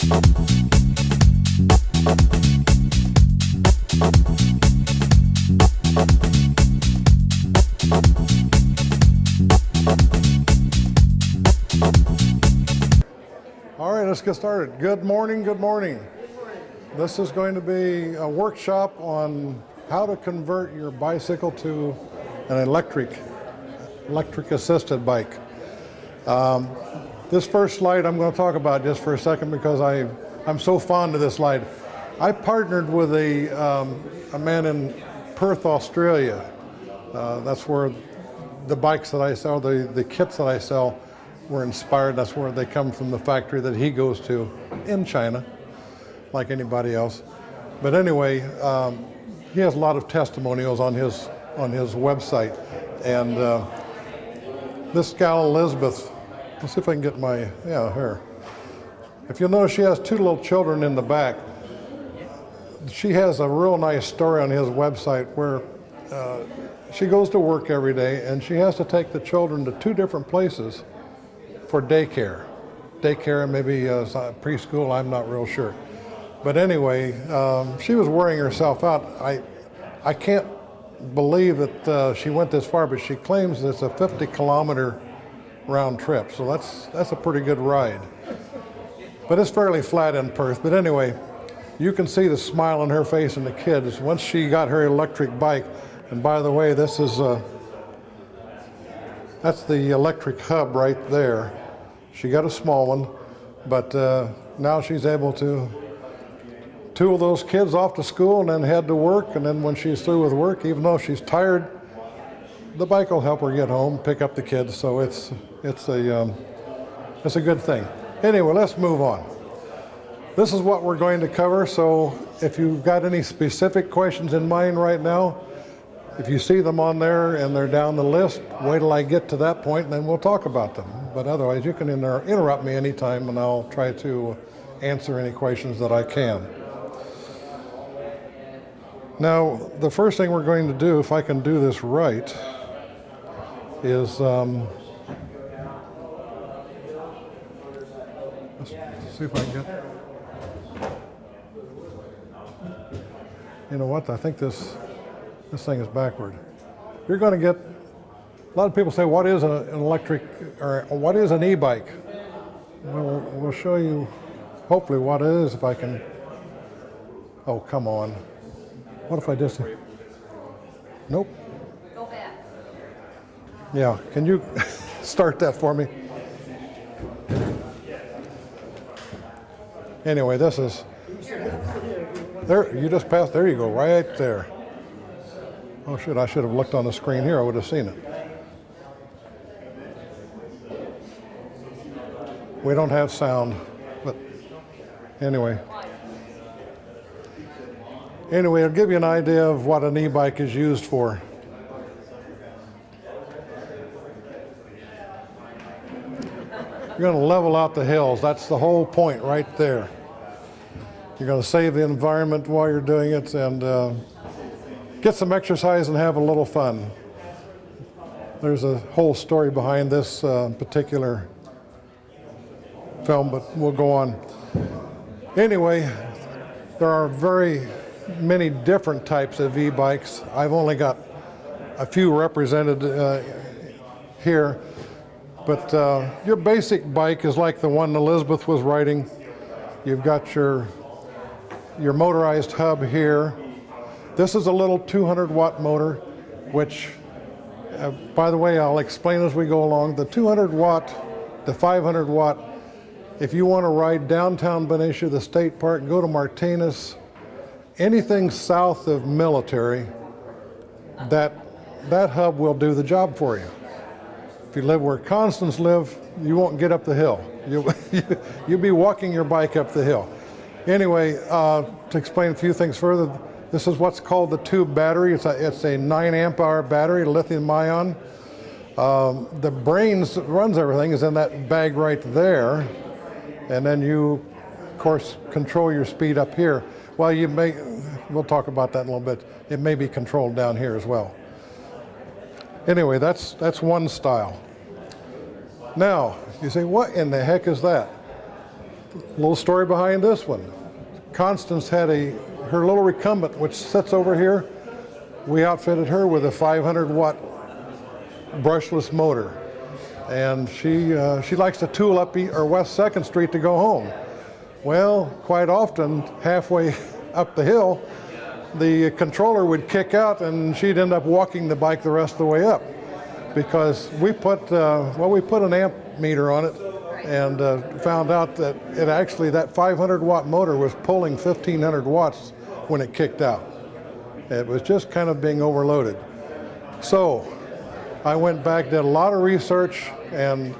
All right, let's get started. Good morning, good morning. This is going to be a workshop on how to convert your bicycle to an electric assisted bike. This first slide I'm going to talk about just for a second because I'm so fond of this slide. I partnered with a man in Perth, Australia. That's where the bikes that I sell, the kits that I sell were inspired. That's where they come from, the factory that he goes to in China, like anybody else. But anyway, he has a lot of testimonials on his website. And this gal, Elizabeth, let's see if I can get her. If you'll notice, she has two little children in the back. She has a real nice story on his website where she goes to work every day and she has to take the children to two different places for daycare, maybe preschool, I'm not real sure. But anyway, she was wearing herself out. I can't believe that she went this far, but she claims it's a 50-kilometer round trip, so that's a pretty good ride. But it's fairly flat in Perth. But anyway, you can see the smile on her face and the kids once she got her electric bike. And by the way, this is that's the electric hub right there. She got a small one, but now she's able to tool those kids off to school and then head to work. And then when she's through with work, even though she's tired, the bike will help her get home, pick up the kids. So it's a good thing. Anyway, let's move on. This is what we're going to cover. So if you've got any specific questions in mind right now, if you see them on there and they're down the list, wait till I get to that point and then we'll talk about them. But otherwise, you can interrupt me anytime and I'll try to answer any questions that I can. Now, the first thing we're going to do, if I can do this right, is let's see if I can get. You know what? I think this thing is backward. You're going to get, a lot of people say, what is an electric, or what is an e-bike? Well, we'll show you hopefully what it is if I can, oh, come on. What if I just, nope. Go back. Yeah, can you start that for me? Anyway, this is, there, you just passed, there you go, right there. Oh shit, I should have looked on the screen here, I would have seen it. We don't have sound, but anyway. Anyway, I'll give you an idea of what an e-bike is used for. You're going to level out the hills. That's the whole point right there. You're going to save the environment while you're doing it and get some exercise and have a little fun. There's a whole story behind this particular film, but we'll go on. Anyway, there are very many different types of e-bikes. I've only got a few represented here, but your basic bike is like the one Elizabeth was riding. You've got your motorized hub here. This is a little 200-watt motor, which, by the way, I'll explain as we go along. The 200-watt, the 500-watt, if you want to ride downtown Benicia, the state park, go to Martinez, anything south of Military, that hub will do the job for you. If you live where Constance live, you won't get up the hill. You'll be walking your bike up the hill. Anyway, to explain a few things further, this is what's called the tube battery. It's a 9 amp hour battery, lithium ion. The brains that runs everything is in that bag right there. And then you, of course, control your speed up here. Well, we'll talk about that in a little bit. It may be controlled down here as well. Anyway, that's one style. Now, you say, what in the heck is that? Little story behind this one. Constance had her little recumbent, which sits over here. We outfitted her with a 500-watt brushless motor. And she likes to tool up or West 2nd Street to go home. Well, quite often, halfway up the hill, the controller would kick out and she'd end up walking the bike the rest of the way up. Because we put an amp meter on it and found out that that 500-watt motor was pulling 1,500 watts when it kicked out. It was just kind of being overloaded. So I went back, did a lot of research, and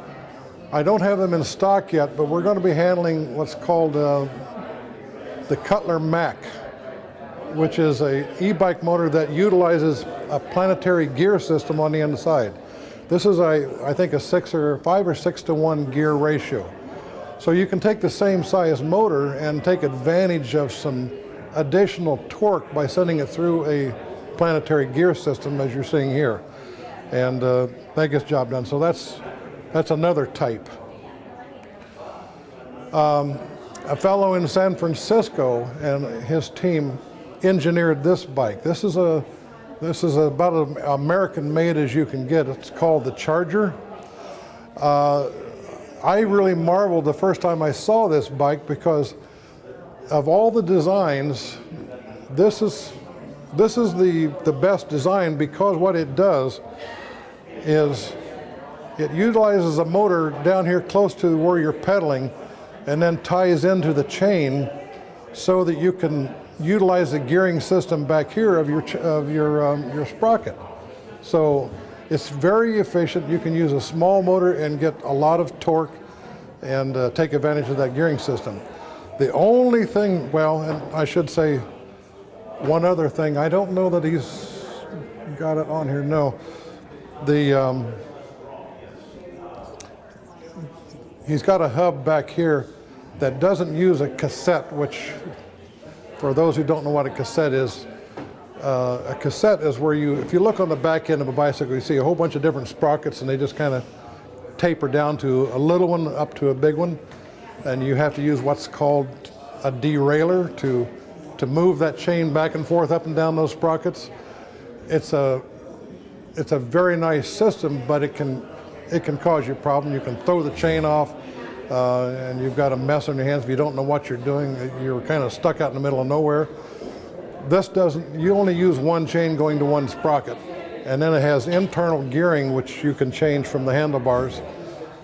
I don't have them in stock yet, but we're going to be handling what's called the Cutler Mac, which is a e-bike motor that utilizes a planetary gear system on the inside. This is I think a 5 or 6 to 1 gear ratio. So you can take the same size motor and take advantage of some additional torque by sending it through a planetary gear system, as you're seeing here. And that gets the job done. So that's another type. A fellow in San Francisco and his team engineered this bike. This is about as American made as you can get. It's called the Charger. I really marveled the first time I saw this bike because of all the designs, this is the best design, because what it does is it utilizes a motor down here close to where you're pedaling and then ties into the chain so that you can utilize the gearing system back here of your sprocket. So it's very efficient. You can use a small motor and get a lot of torque and take advantage of that gearing system. The only thing, well, and I should say one other thing, I don't know that he's got it on here, no. He's got a hub back here that doesn't use a cassette, which, for those who don't know what a cassette is where if you look on the back end of a bicycle, you see a whole bunch of different sprockets and they just kind of taper down to a little one up to a big one. And you have to use what's called a derailleur to move that chain back and forth up and down those sprockets. It's a very nice system, but it can cause you a problem. You can throw the chain off and you've got a mess on your hands if you don't know what you're doing. You're kind of stuck out in the middle of nowhere. This doesn't, you only use one chain going to one sprocket. And then it has internal gearing, which you can change from the handlebars.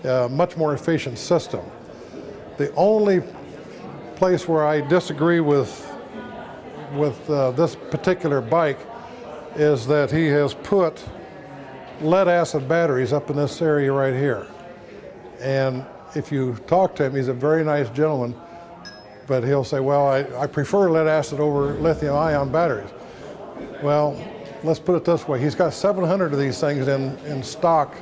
Much more efficient system. The only place where I disagree with this particular bike is that he has put lead acid batteries up in this area right here. And if you talk to him, he's a very nice gentleman, but he'll say, well, I prefer lead acid over lithium ion batteries. Well, let's put it this way. He's got 700 of these things in stock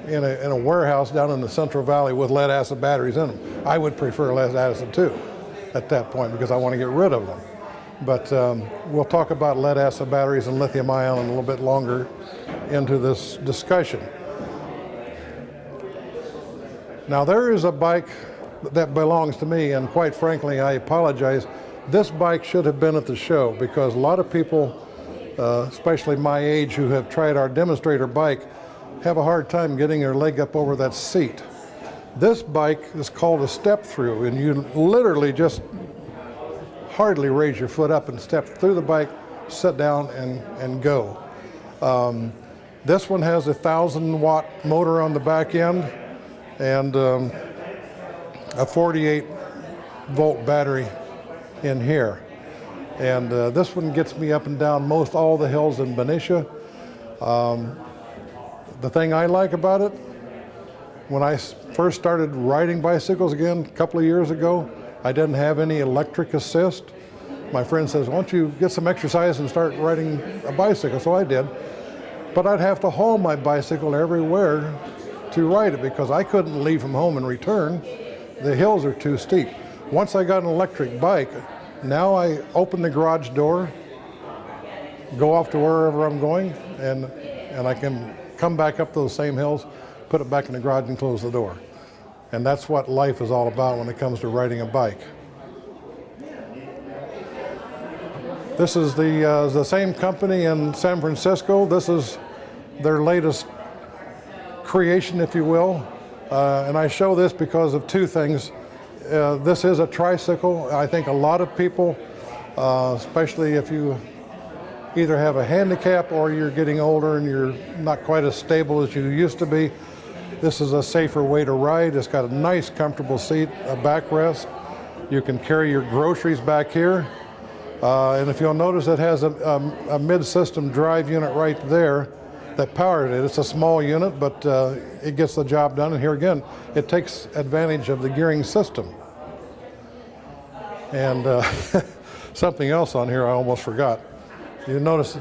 in a warehouse down in the Central Valley with lead acid batteries in them. I would prefer lead acid too at that point because I want to get rid of them. But we'll talk about lead acid batteries and lithium ion a little bit longer into this discussion. Now there is a bike that belongs to me, and quite frankly, I apologize. This bike should have been at the show because a lot of people, especially my age, who have tried our demonstrator bike, have a hard time getting their leg up over that seat. This bike is called a step through, and you literally just hardly raise your foot up and step through the bike, sit down and go. This one has a 1,000-watt motor on the back end and a 48-volt battery in here. And this one gets me up and down most all the hills in Benicia. The thing I like about it, when I first started riding bicycles again a couple of years ago, I didn't have any electric assist. My friend says, why don't you get some exercise and start riding a bicycle? So I did. But I'd have to haul my bicycle everywhere to ride it because I couldn't leave from home and return. The hills are too steep. Once I got an electric bike, now I open the garage door, go off to wherever I'm going, and I can come back up those same hills, put it back in the garage and close the door. And that's what life is all about when it comes to riding a bike. This is the same company in San Francisco. This is their latest creation, if you will. And I show this because of two things. This is a tricycle. I think a lot of people, especially if you either have a handicap or you're getting older and you're not quite as stable as you used to be, this is a safer way to ride. It's got a nice, comfortable seat, a backrest. You can carry your groceries back here. And if you'll notice, it has a mid-system drive unit right there that powers it. It's a small unit, but it gets the job done. And here again, it takes advantage of the gearing system. And something else on here I almost forgot. You notice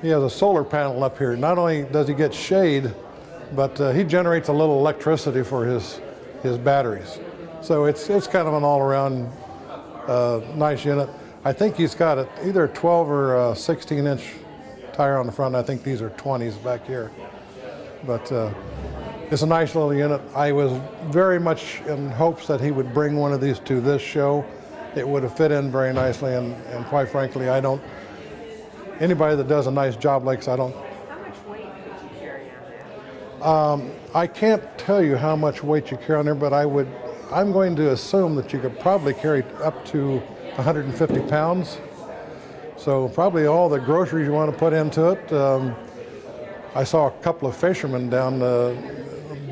he has a solar panel up here. Not only does he get shade, but he generates a little electricity for his batteries. So it's kind of an all-around nice unit. I think he's got either a 12 or a 16-inch tire on the front. I think these are 20s back here. But it's a nice little unit. I was very much in hopes that he would bring one of these to this show. It would have fit in very nicely, and quite frankly, anybody that does a nice job like this, How much weight could you carry on there? I can't tell you how much weight you carry on there, but I'm going to assume that you could probably carry up to 150 pounds. So probably all the groceries you want to put into it. I saw a couple of fishermen down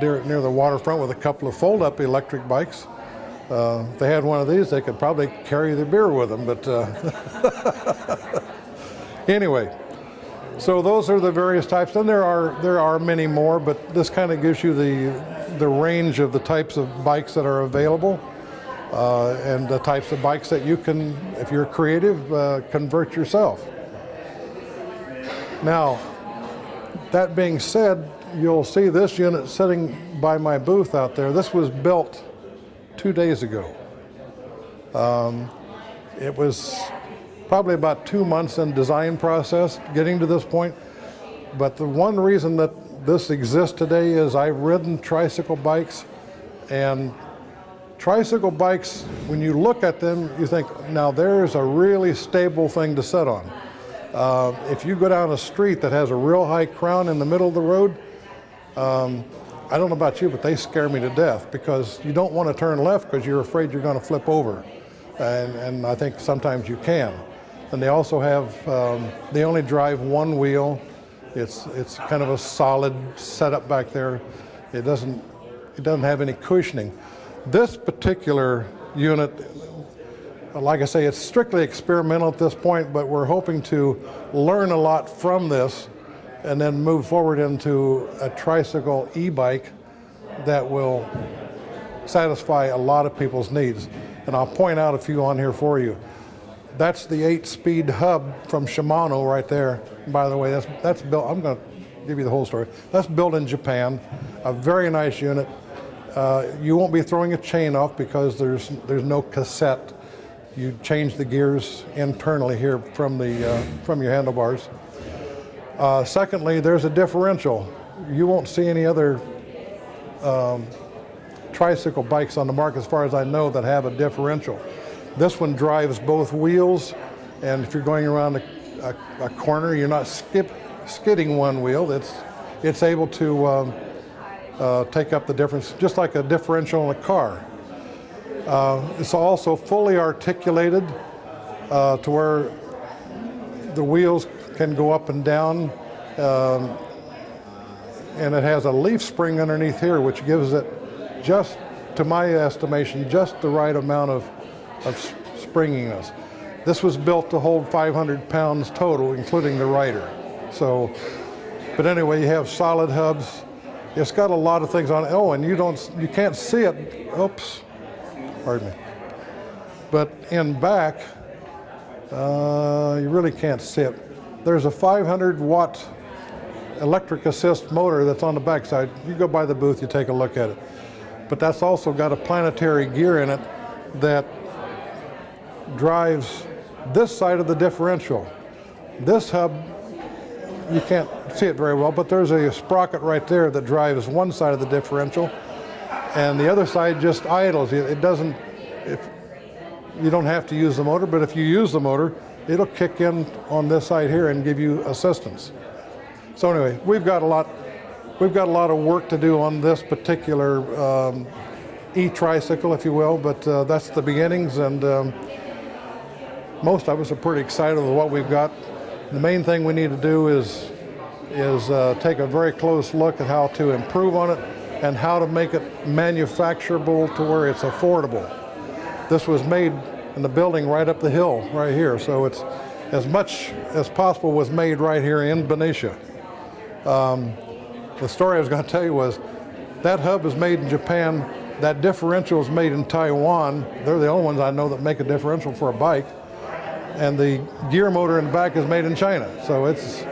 near the waterfront with a couple of fold-up electric bikes. If they had one of these, they could probably carry their beer with them. But anyway, so those are the various types. And there are many more, but this kind of gives you the range of the types of bikes that are available. And the types of bikes that you can, if you're creative, convert yourself. Now, that being said, you'll see this unit sitting by my booth out there. This was built 2 days ago. It was probably about 2 months in design process getting to this point. But the one reason that this exists today is I've ridden tricycle bikes, and tricycle bikes, when you look at them, you think, now there's a really stable thing to sit on. If you go down a street that has a real high crown in the middle of the road, I don't know about you, but they scare me to death, because you don't want to turn left because you're afraid you're going to flip over. And I think sometimes you can. And they also have, they only drive one wheel. It's kind of a solid setup back there. It doesn't have any cushioning. This particular unit, like I say, it's strictly experimental at this point, but we're hoping to learn a lot from this and then move forward into a tricycle e-bike that will satisfy a lot of people's needs. And I'll point out a few on here for you. That's the 8-speed hub from Shimano right there. By the way, that's built, I'm going to give you the whole story. That's built in Japan, a very nice unit. You won't be throwing a chain off because there's no cassette. You change the gears internally here from your handlebars. Secondly, there's a differential. You won't see any other tricycle bikes on the market, as far as I know, that have a differential. This one drives both wheels, and if you're going around a corner, you're not skidding one wheel. It's able to take up the difference, just like a differential in a car. It's also fully articulated to where the wheels can go up and down, and it has a leaf spring underneath here, which gives it, just to my estimation, just the right amount of springiness. This was built to hold 500 pounds total, including the rider. So, but anyway, you have solid hubs. It's got a lot of things on it. Oh, and you can't see it. Oops, pardon me. But in back, you really can't see it. There's a 500-watt electric assist motor that's on the back side. You go by the booth, you take a look at it. But that's also got a planetary gear in it that drives this side of the differential. This hub, you can't see it very well, but there's a sprocket right there that drives one side of the differential. and the other side just idles. It doesn't, if you don't have to use the motor, but if you use the motor, it'll kick in on this side here and give you assistance. So anyway, we've got a lot of work to do on this particular e-tricycle, if you will, but that's the beginnings, and most of us are pretty excited with what we've got. The main thing we need to do is take a very close look at how to improve on it and how to make it manufacturable to where it's affordable. This was made in the building right up the hill right here, so it's as much as possible was made right here in Benicia. The story I was going to tell you was that hub is made in Japan, that differential is made in Taiwan. They're the only ones I know that make a differential for a bike, and the gear motor in the back is made in China. So it's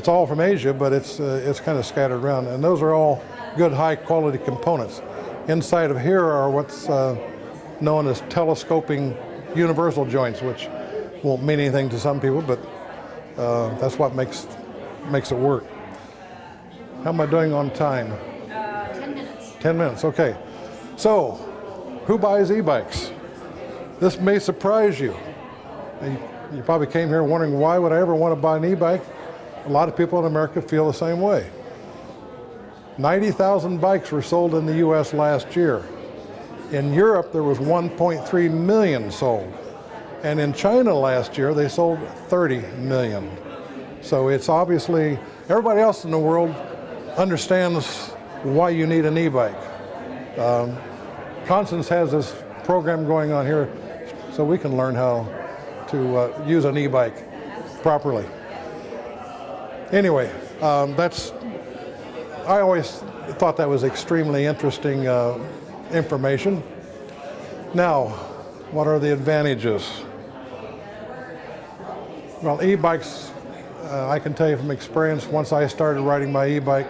all from Asia, but it's kind of scattered around, and those are all good high quality components. Inside of here are what's known as telescoping universal joints, which won't mean anything to some people, but that's what makes it work. How am I doing on time? 10 minutes. 10 minutes, okay. So, who buys e-bikes? This may surprise you. You probably came here wondering, why would I ever want to buy an e-bike? A lot of people in America feel the same way. 90,000 bikes were sold in the US last year. In Europe, there was 1.3 million sold. And in China last year, they sold 30 million. So it's obviously, everybody else in the world understands why you need an e-bike. Constance has this program going on here so we can learn how to use an e-bike properly. Anyway, I always thought that was extremely interesting information. Now, what are the advantages? Well, e-bikes, I can tell you from experience, once I started riding my e-bike,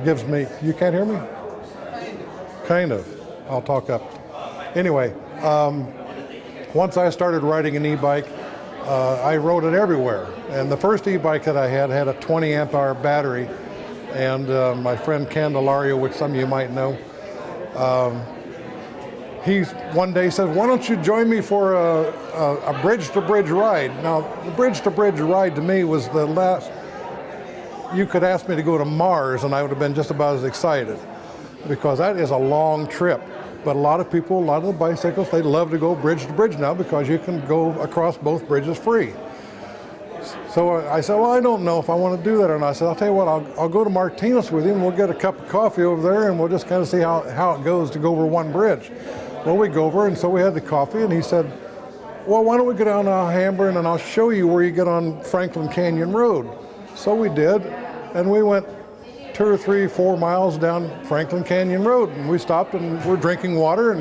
gives me, you can't hear me? Kind of. I'll talk up. Anyway, once I started riding an e-bike, I rode it everywhere. And the first e-bike that I had a 20 amp hour battery, and my friend Candelario, which some of you might know, he one day says, why don't you join me for a bridge-to-bridge ride? Now, the bridge-to-bridge ride to me was the last, you could ask me to go to Mars and I would have been just about as excited, because that is a long trip. But a lot of people, a lot of the bicycles, they love to go bridge to bridge now because you can go across both bridges free. So I said, well, I don't know if I want to do that or not. I said, I'll tell you what, I'll go to Martinez with you and we'll get a cup of coffee over there and we'll just kind of see how it goes to go over one bridge. Well, we go over, and so we had the coffee, and he said, well, why don't we go down to Hamburg and I'll show you where you get on Franklin Canyon Road. So we did, and we went 2 or 3, 4 miles down Franklin Canyon Road, and we stopped and we're drinking water,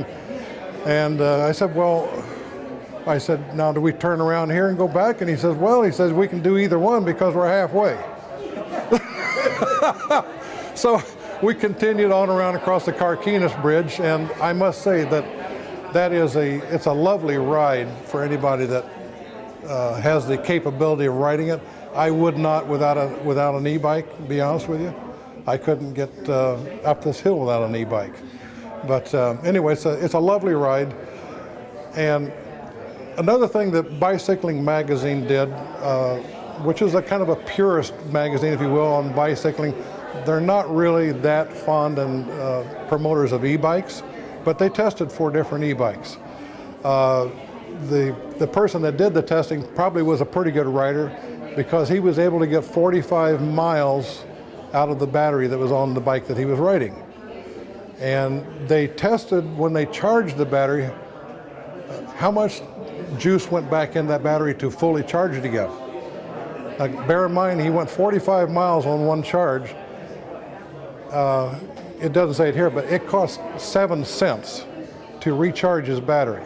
and I said, now do we turn around here and go back? And he says, we can do either one because we're halfway. So we continued on around across the Carquinez Bridge, and I must say that it's a lovely ride for anybody that has the capability of riding it. I would not without an e-bike, to be honest with you. I couldn't get up this hill without an e-bike. But anyway, it's a lovely ride. And another thing that Bicycling Magazine did, which is a kind of a purist magazine, if you will, on bicycling, they're not really that fond and promoters of e-bikes, but they tested 4 different e-bikes. The person that did the testing probably was a pretty good rider, because he was able to get 45 miles out of the battery that was on the bike that he was riding. And they tested, when they charged the battery, how much juice went back in that battery to fully charge it again. Now, bear in mind, he went 45 miles on one charge. It doesn't say it here, but it cost 7 cents to recharge his battery.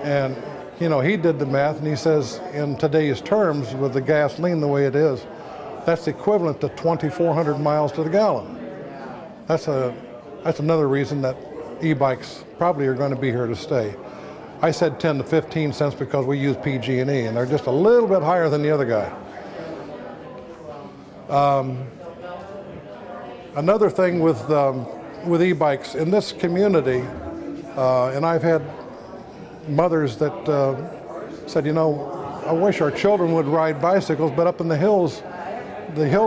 And he did the math, and he says, in today's terms, with the gasoline the way it is, that's equivalent to 2,400 miles to the gallon. That's another reason that e-bikes probably are going to be here to stay. I said 10 to 15 cents because we use PG&E, and they're just a little bit higher than the other guy. Another thing with with e-bikes in this community, and I've had mothers that said, you know, I wish our children would ride bicycles, but up in the hills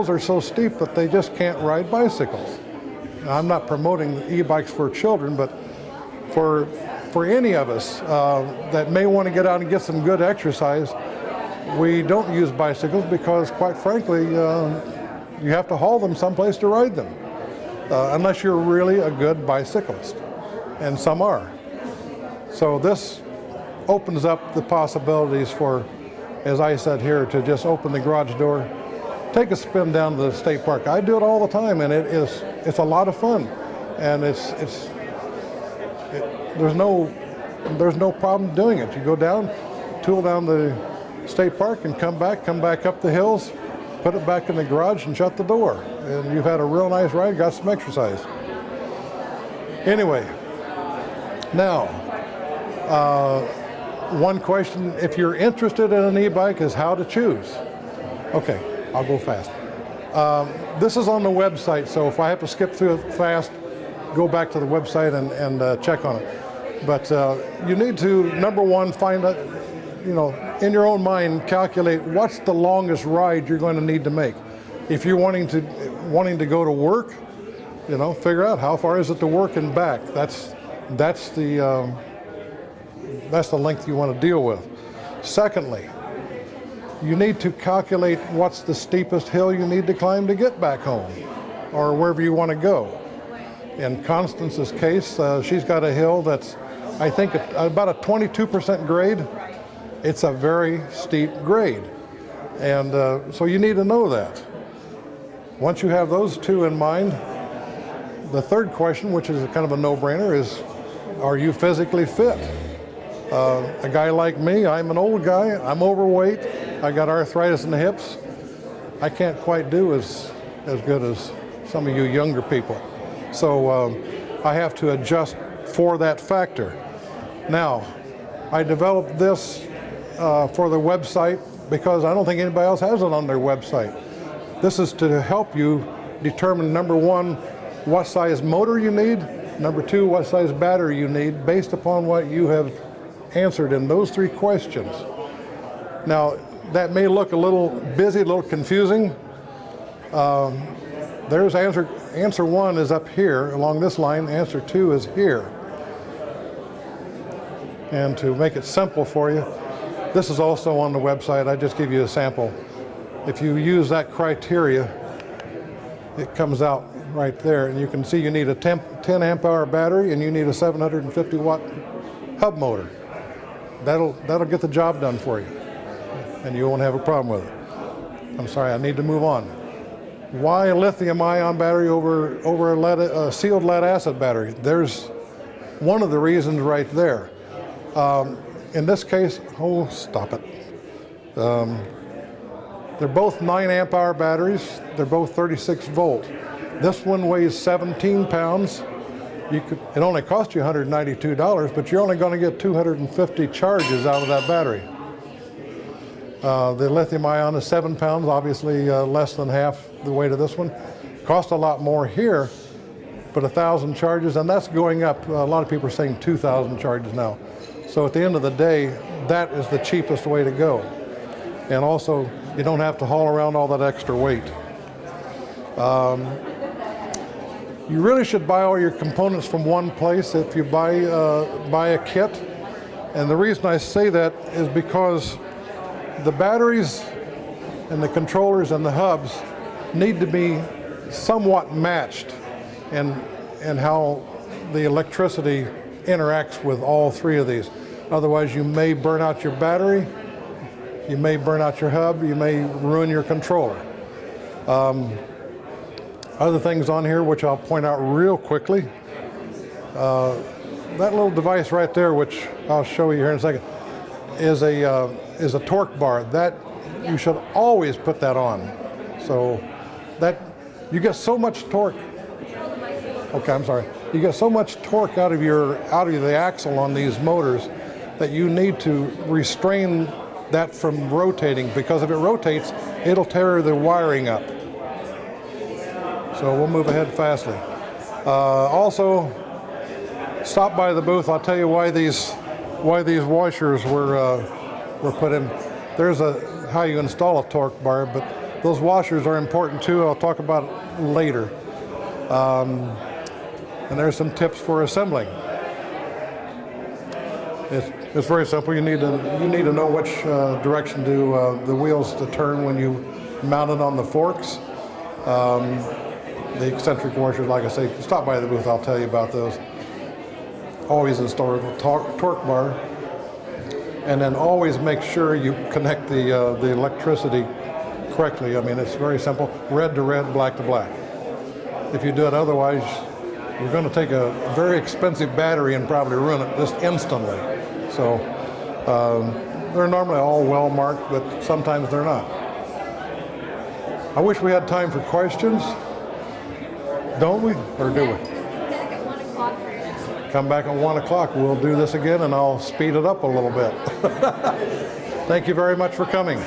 are so steep that they just can't ride bicycles. Now, I'm not promoting e-bikes for children, but for any of us that may want to get out and get some good exercise, we don't use bicycles because, quite frankly, you have to haul them someplace to ride them, unless you're really a good bicyclist, and some are. So this opens up the possibilities for, as I said here, to just open the garage door, take a spin down to the state park. I do it all the time, and it's a lot of fun, and there's no problem doing it. You go down, tool down the state park, and come back up the hills, put it back in the garage, and shut the door, and you've had a real nice ride, got some exercise. Anyway, now one question, if you're interested in an e-bike, is how to choose. Okay, I'll go fast. This is on the website, so if I have to skip through it fast, go back to the website and check on it. But you need to, number one, find out, you know, in your own mind, calculate what's the longest ride you're going to need to make. If you're wanting to go to work, you know, figure out how far is it to work and back. That's the length you want to deal with. Secondly, you need to calculate what's the steepest hill you need to climb to get back home, or wherever you want to go. In Constance's case, she's got a hill that's, I think, about a 22% grade. It's a very steep grade, and so you need to know that. Once you have those two in mind, the third question, which is kind of a no-brainer, is, are you physically fit? A guy like me, I'm an old guy, I'm overweight, I got arthritis in the hips. I can't quite do as good as some of you younger people. So I have to adjust for that factor. Now, I developed this for the website because I don't think anybody else has it on their website. This is to help you determine, number one, what size motor you need, number two, what size battery you need, based upon what you have answered in those three questions. Now, that may look a little busy, a little confusing. There's answer one is up here along this line, answer two is here. And to make it simple for you, this is also on the website. I just give you a sample. If you use that criteria, it comes out right there, and you can see you need a 10 amp hour battery and you need a 750 watt hub motor. That'll get the job done for you, and you won't have a problem with it. I'm sorry, I need to move on. Why a lithium-ion battery over a sealed lead acid battery? There's one of the reasons right there. In this case, oh, stop it. They're both 9 amp hour batteries. They're both 36 volt. This one weighs 17 pounds. It only cost you $192, but you're only going to get 250 charges out of that battery. The lithium ion is 7 pounds, obviously less than half the weight of this one. Cost a lot more here, but 1,000 charges, and that's going up. A lot of people are saying 2,000 charges now. So at the end of the day, that is the cheapest way to go. And also, you don't have to haul around all that extra weight. You really should buy all your components from one place if you buy a kit. And the reason I say that is because the batteries and the controllers and the hubs need to be somewhat matched in how the electricity interacts with all three of these. Otherwise, you may burn out your battery, you may burn out your hub, you may ruin your controller. Other things on here, which I'll point out real quickly. That little device right there, which I'll show you here in a second, is a torque bar. That you should always put that on. So that you get so much torque. Okay, I'm sorry. You get so much torque out of the axle on these motors that you need to restrain that from rotating, because if it rotates, it'll tear the wiring up. So we'll move ahead fastly. Also, stop by the booth. I'll tell you why these washers were put in. There's how you install a torque bar, but those washers are important too. I'll talk about it later. And there's some tips for assembling. It's very simple. You need to know which direction do the wheels to turn when you mount it on the forks. The eccentric washers, like I say, stop by the booth. I'll tell you about those. Always install the torque bar, and then always make sure you connect the electricity correctly. I mean, it's very simple: red to red, black to black. If you do it otherwise, you're going to take a very expensive battery and probably ruin it just instantly. So they're normally all well marked, but sometimes they're not. I wish we had time for questions. Don't we? Or do we? Back at 1 o'clock for your next one. Come back at 1 o'clock. We'll do this again and I'll speed it up a little bit. Thank you very much for coming.